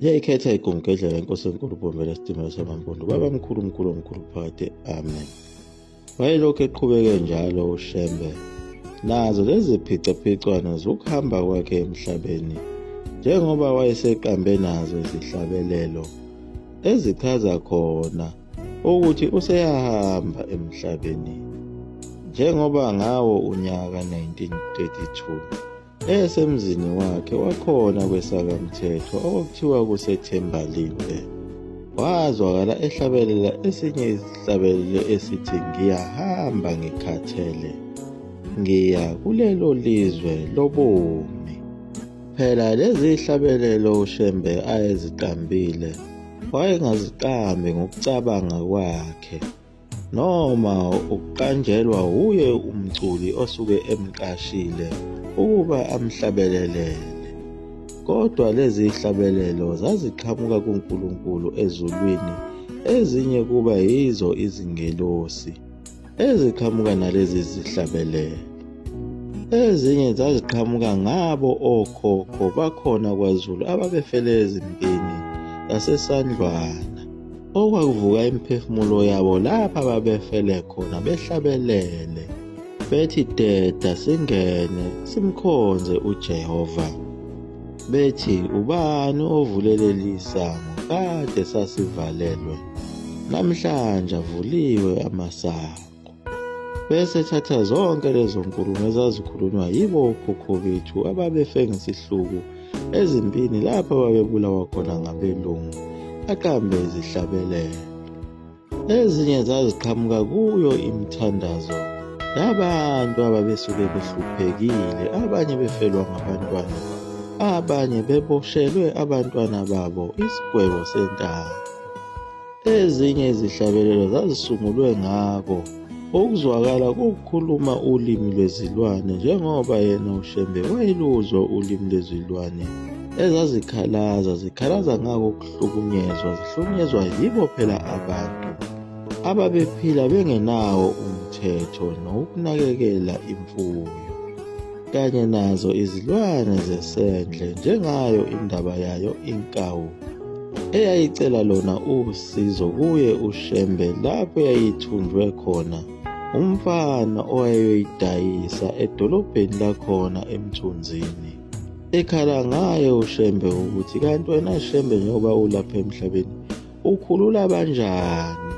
Ngiyayikhetha igumgedlela lenkosi enkulu uBombela Stimela Samampundu, baba mkhulu phakathi, amen. Wayelokhu eqhubeke njalo uShembe, nazo lezi phicaphiccwana zokuhamba kwakhe emhlabeni, njengoba wayeseqambe nazo izihlabelelo ezichaza khona ukuthi useyahamba emhlabeni, njengoba ngawo unyaka 1932 esemzini wakhe wakhona kwesakamthetho okuthiwa kuseThembalinde, wazwakala ehlabelela esinye isihlabelelo esithi ngiyahamba ngikhathele, ngiya kulelo lizwe lobumi. Phela lezi hlabelelo uShembe ayeziqambile wayengaziqambi ngokucabanga kwakhe, noma ukuqanjelwa uye umculi osuke emqashile ukuba amhlabelelele, kodwa lezi hlabelelo zaziqhamuka kuNkulunkulu ezulwini, ezinye kuba yizo izingelosi eziqhamuka nalezi zihlabelelo, ezinye zaziqhamuka ngabo okhokho bakhona kwaZulu ababefele ezimpini zasesandlwana, okwakuvuka imiphefumulo yabo lapha babefele khona behlabelele bethi deda singene simkhonze uJehova, bethi ubani ovuleleli isango kade sasivalelwe, namhlanje avuliwe amasango. Bese thatha zonke lezo nkulumo ezazikhulunywa yibo okhokho bethu ababefe ngesihluku ezimpini lapha babebulawa khona ngabelungu, aqambe izihlabelelo. Ezinye zaziqhamuka kuyo imithandazo yabantu ababesuke behluphekile, abanye befelwa ngabantwana, abanye beboshelwe abantwana babo isigwebo sentaba. Ezinye izihlabelelo zazisungulwe ngabo okuzwakala kukhuluma ulimi lwezilwane, njengoba yena uShembe wayeluzwa ulimi lwezilwane zikhalaza ngako ukuhlukunyezwa, zihlukunyezwa yibo phela abantu ababephila bengenawo umthetho nokunakekela imfuyo, kanye nazo izilwane zesendle, njengayo indaba yayo inkawu eyayicela lona usizo kuye uShembe lapho yayithunjwe khona umfana owayeyoyidayisa edolobheni lakhona emthunzini, ekhala ngaye uShembe ukuthi kanti wena Shembe, njengoba ulapha emhlabeni ukhulula kanjani,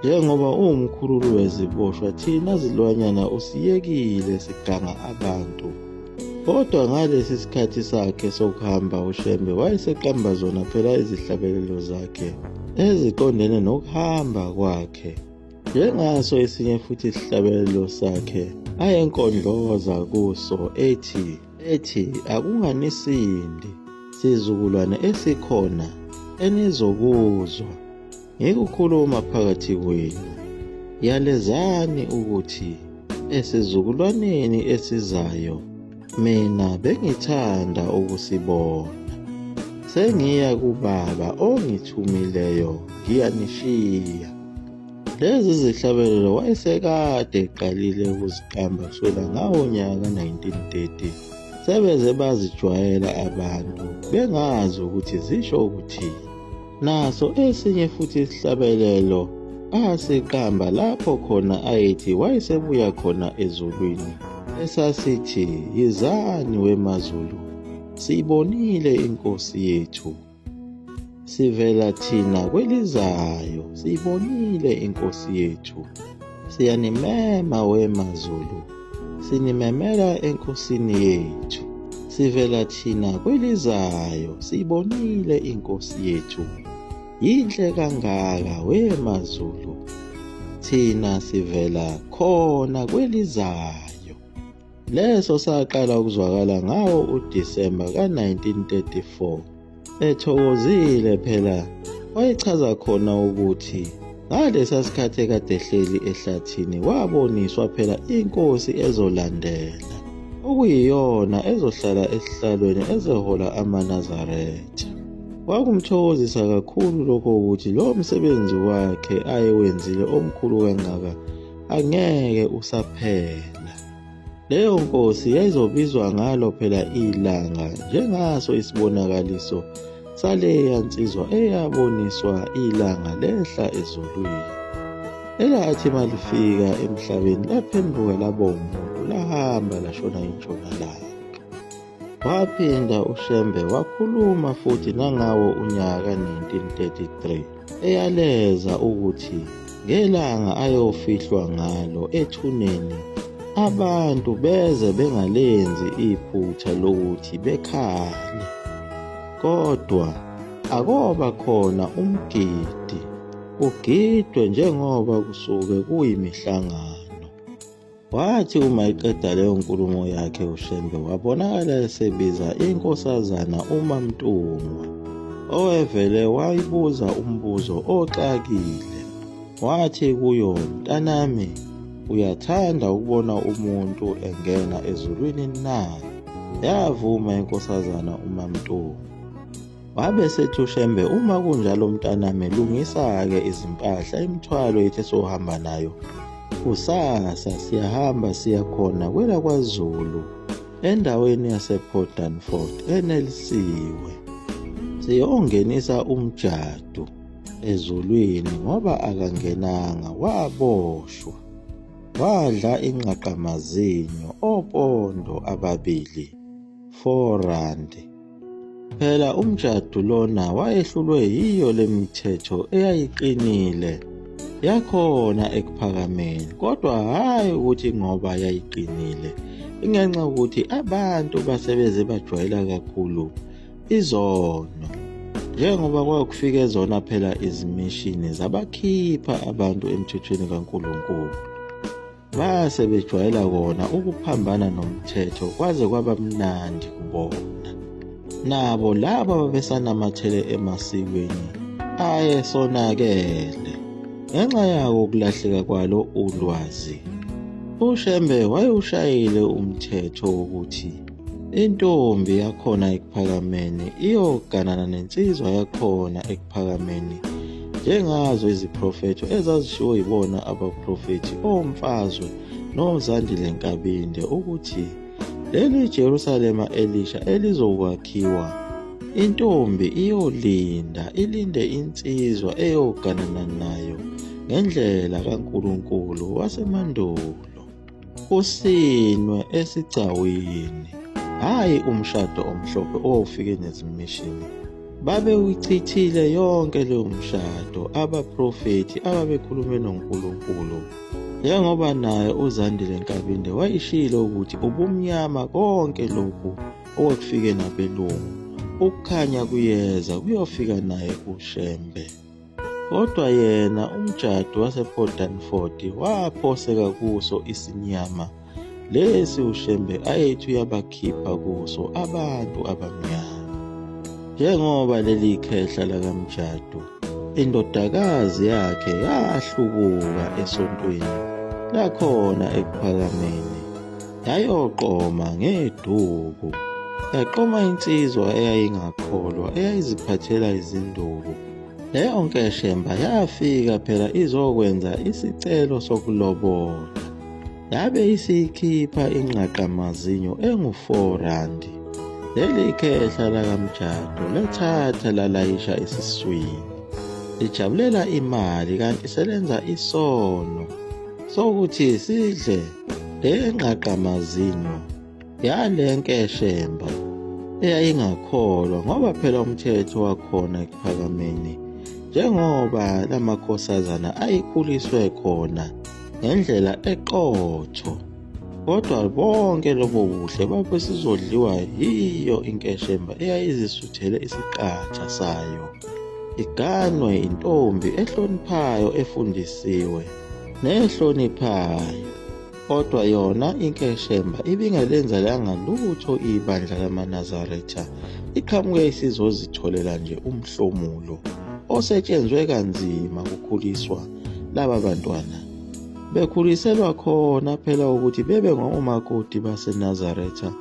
njengoba uwumkhululi weziboshwa, thina zilwanyana usiyekile siganga abantu. Kodwa ngalesi sikhathi sakhe sokuhamba uShembe wayeseqamba zona phela izihlabelelo zakhe eziqondene nokuhamba kwakhe, njengaso esinye futhi isihlabelelo sakhe ayenkondloza kuso ethi akunganisindi sizukulwane esikhona enizokuzwa ngikukhuluma phakathi kwenu, yalezani ukuthi esizukulwaneni esizayo mina bengithanda ukusibona, sengiya kuBaba ongithumileyo ngiyanishiya. Lezi zihlabelelo wayesekade eqalile ukuziqamba kusukela ngawo nyaka 1930, sebeze bazijwayela abantu bengazi ukuthi zisho ukuthini. Naso esinye futhi isihlabelelo asiqamba lapho khona ayethi wayesebuya khona ezulwini, esasithi yizani wemaZulu, siyibonile inkosi yethu, sivela thina kwelizayo, siyibonile inkosi yethu, siyanimema wemaZulu, sinimemela enkosini yethu, sivela thina kwelizayo, siyibonile inkosi yethu, yinhle kangaka wemaZulu, thina sivela khona kwelizayo. Leso saqala ukuzwakala ngawo uDisemba ka-1934, ethokozile phela wayechaza khona ukuthi ngalesa sikhathi ekade ehleli ehlathini waboniswa phela inkosi ezolandela, okuyiyona ezohlala esihlalweni ezehola amaNazaretha. Kwakumthokozisa kakhulu lokho ukuthi lo msebenzi wakhe ayewenzile omkhulu kangaka angeke usaphela. Leyo nkosi yayizobizwa ngalo phela ilanga njengaso isibonakaliso saleya nsizwa eyaboniswa ilanga lehla ezulwini. Elathi malifika emhlabeni laphenduka laba umuntu lahamba lashona intshonalanga. Waphinda uShembe wakhuluma futhi nangawo unyaka 1933 eyaleza ukuthi ngelanga ayofihlwa ngalo ethuneni abantu beze bengalenzi iphutha lokuthi bekhale. Kodwa akoba khona umgidi, kugidwe njengoba kusuke kuyimihlangano. Wathi uma eqeda leyo nkulumo yakhe uShembe wabonakala esebiza inkosazana uMaMntungwa, owevele wayibuza umbuzo oxakile. Wathi kuyo, "Mntanami, uyathanda ukubona umuntu engena ezulwini na?" Yavuma inkosazana uMaMntungwa. Wabe sethi uShembe, "Uma kunjalo mntanami, lungisa-ke izimpahla imithwalo yethu esohamba nayo. Kusasa siyahamba siya khona kwela kwaZulu endaweni yasePort Danford eNelisiwe. Siyongenisa umjadu ezulwini ngoba akangenanga, waboshwa. Wadla ingqaqamazinyo opondo ababili, 4 randi. Phela umjadu lona wayehlulwe yiyo le mithetho eyayiqinile yakhona ekuphakameni, kodwa hhayi ukuthi ngoba yayiqinile, ingenxa yokuthi abantu basebeze bajwayela kakhulu izono. Njengoba kwakufike zona phela izimishini zabakhipha abantu emthethweni kaNkulunkulu, base bejwayela kona ukuphambana nomthetho kwaze kwaba mnandi kubona. Nabo laba babesanamathele emasikweni ayesonakele ngenxa yawo ukulahleka kwalo ulwazi. uShembe wayewushayile umthetho wokuthi intombi yakhona ekuphakameni iyoganana nensizwa yakhona ekuphakameni, njengazo iziprofetho ezazishiwo yibona abaprofethi omfazwe noZandile Nkabinde ukuthi leli Jerusalema elisha elizokwakhiwa, intombi iyolinda ilinde insizwa eyoganana nayo ngendlela kaNkulunkulu wasemandulo, kusinwe esigcawini, hhayi umshado omhlophe owawufike nezimishini. Babewuchithile yonke leyo mshado abaprofethi ababekhulume noNkulunkulu, njengoba naye uZandile Nkabinde wayishilo ukuthi ubumnyama konke lokhu okwakufike nabelungu, ukukhanya kuyeza kuyofika naye uShembe. Kodwa yena umjado wasePort Danford waphoseka kuso isinyama lesi uShembe ayethi uyabakhipha kuso abantu abamnyama. Njengoba leli khehla lakamjado, indodakazi yakhe yahlubuka esontweni lakhona ekuphakameni, yayoqoma ngeduku, yaqoma insizwa eyayingakholwa eyayiziphathela izinduku. Leyo nkeshemba yafika phela izokwenza isicelo sokulobola, yabe isiyikhipha ingqaqamazinyo engu-4 randi. Leli khehla lakamjado lathatha lalayisha esiswini, lijabulela imali kanti selenza isono sokuthi sidle le ngqaqamazinyo yale nkeshemba eyayingakholwa, ngoba phela umthetho wakhona ekuphakameni, njengoba lamakhosazana ayikhuliswe khona ngendlela eqotho. Kodwa bonke lobo buhle babe sizodliwa yiyo inkeshemba eyayizisuthele isiqatha sayo, iganwe intombi ehloniphayo, efundisiwe nehloniphayo. Kodwa yona inkeshemba ibingelenzalanga lutho ibandla lamaNazaretha, iqhamuke isizozitholela nje umhlomulo osetshenzwe kanzima kukhuliswa laba bantwana. Bekhuliselwa khona phela ukuthi bebe ngomakoti baseNazaretha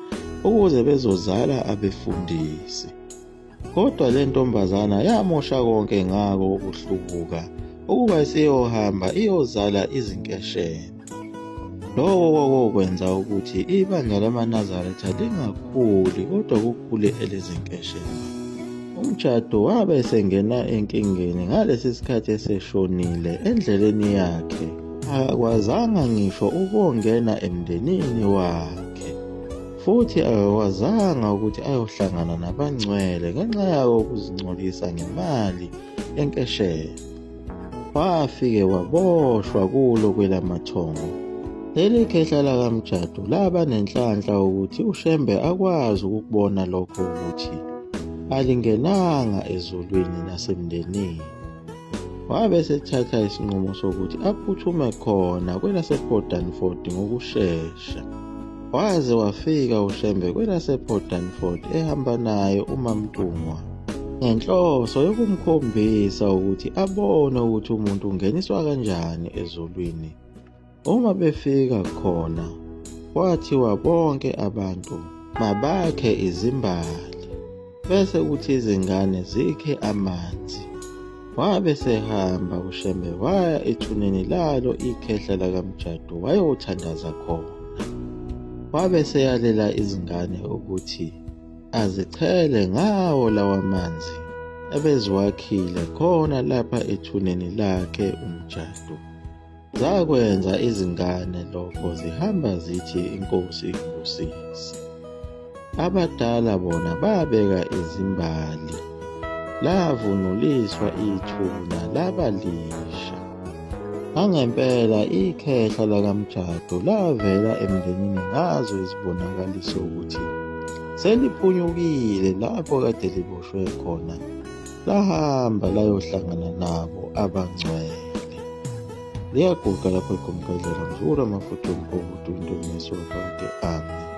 ukuze bezozala abefundisi. Kodwa le ntombazana yamosha konke ngako ukuhlubuka ukuba isiyohamba iyozala izinkeshemba. Lokho kwenza ukuthi ibandla lamaNazaretha lingakhuli, kodwa kukhule elezinkeshemba. Umjado wabe sengena enkingeni ngalesi sikhathi eseshonile endleleni yakhe akakwazanga ngisho ukungena emndenini wakhe, futhi akakwazanga ukuthi ayohlangana nabangcwele ngenxa yawo ukuzingcolisa ngemali yenkeshelo. Wafike waboshwa kulo kwelamathongo. Leli khehla lakamjado laba nenhlanhla ukuthi uShembe akwazi ukubona lokho ukuthi alingenanga ezulwini nasemndenini. Wabe esethatha isinqumo sokuthi aphuthume khona kwelase-Port Danford ngokushesha. Waze wafika uShembe kwelase-Port Danford ehamba naye uMaMtungwa ngenhloso yokumkhombisa ukuthi abone ukuthi umuntu ungeniswa kanjani ezulwini. Uma befika khona kwathiwa bonke abantu mabakhe izimbali bese kuthi izingane zikhe amanzi. Wabe sehamba uShembe waya ethuneni lalo ikhehla lakamjado wayothandaza khona. Wabe seyalela izingane ukuthi azichele ngawo lawa manzi ebeziwakhile khona lapha ethuneni lakhe umjado. Zakwenza izingane lokho zihamba zithi inkosi inkosisi. Abadala bona babeka izimbali, lavunuliswa ithuna laba lisha. Ngangempela ikhehla lakamjado lavela emndenini ngazo izibonakaliso ukuthi seliphunyukile lapho kade liboshwe khona, lahamba layohlangana nabo abangcwele. Liyaguga lapho eGumkandlela, mzukulu amafutha omkhulu, into emeswa konke. Amen.